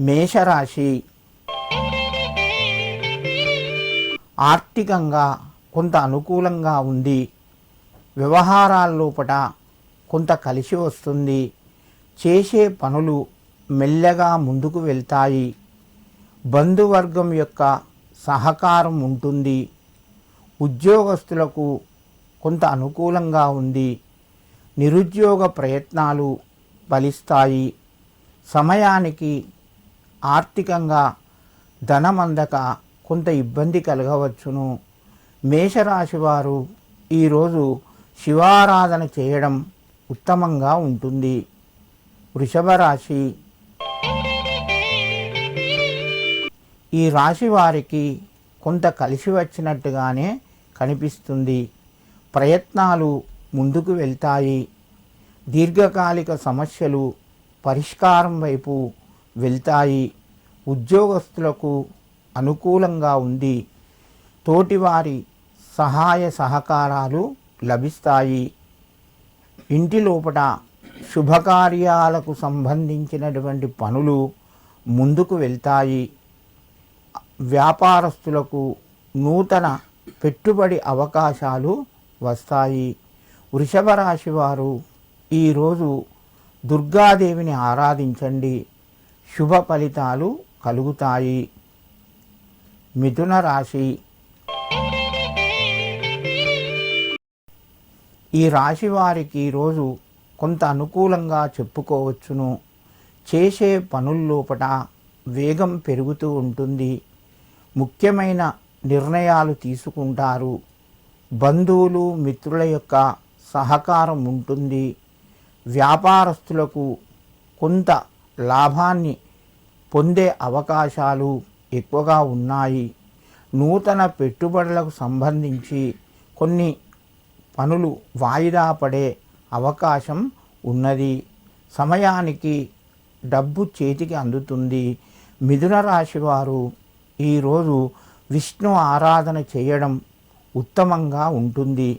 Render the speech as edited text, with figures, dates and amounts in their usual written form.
మేషరాశి ఆర్థికంగా కొంత అనుకూలంగా ఉంది. వ్యవహారాల్లోపట కొంత కలిసి వస్తుంది. చేసే పనులు మెల్లగా ముందుకు వెళ్తాయి. బంధువర్గం యొక్క సహకారం ఉంటుంది. ఉద్యోగస్తులకు కొంత అనుకూలంగా ఉంది. నిరుద్యోగ ప్రయత్నాలు ఫలిస్తాయి. సమయానికి ఆర్థికంగా ధనమందక కొంత ఇబ్బంది కలగవచ్చును. మేషరాశి వారు ఈరోజు శివారాధన చేయడం ఉత్తమంగా ఉంటుంది. వృషభ రాశి ఈ రాశి వారికి కొంత కలిసి వచ్చినట్టుగానే కనిపిస్తుంది. ప్రయత్నాలు ముందుకు వెళ్తాయి. దీర్ఘకాలిక సమస్యలు పరిష్కారం వైపు వెళ్తాయి. ఉద్యోగస్తులకు అనుకూలంగా ఉంది. తోటివారి సహాయ సహకారాలు లభిస్తాయి. ఇంటి లోపల శుభకార్యాలకు సంబంధించినటువంటి పనులు ముందుకు వెళ్తాయి. వ్యాపారస్తులకు నూతన పెట్టుబడి అవకాశాలు వస్తాయి. వృషభ రాశి వారు ఈరోజు దుర్గాదేవిని ఆరాధించండి. శుభ ఫలితాలు కలుగుతాయి. మిథున రాశి ఈ రాశి వారికి ఈరోజు కొంత అనుకూలంగా చెప్పుకోవచ్చును. చేసే పనుల్లోపట వేగం పెరుగుతూ ఉంటుంది. ముఖ్యమైన నిర్ణయాలు తీసుకుంటారు. బంధువులు మిత్రుల యొక్క సహకారం ఉంటుంది. వ్యాపారస్తులకు కొంత లాభాన్ని పొందే అవకాశాలు ఎక్కువగా ఉన్నాయి. నూతన పెట్టుబడులకు సంబంధించి కొన్ని పనులు వాయిదా పడే అవకాశం ఉన్నది. సమయానికి డబ్బు చేతికి అందుతుంది. మిథున రాశి వారు ఈరోజు విష్ణు ఆరాధన చేయడం ఉత్తమంగా ఉంటుంది.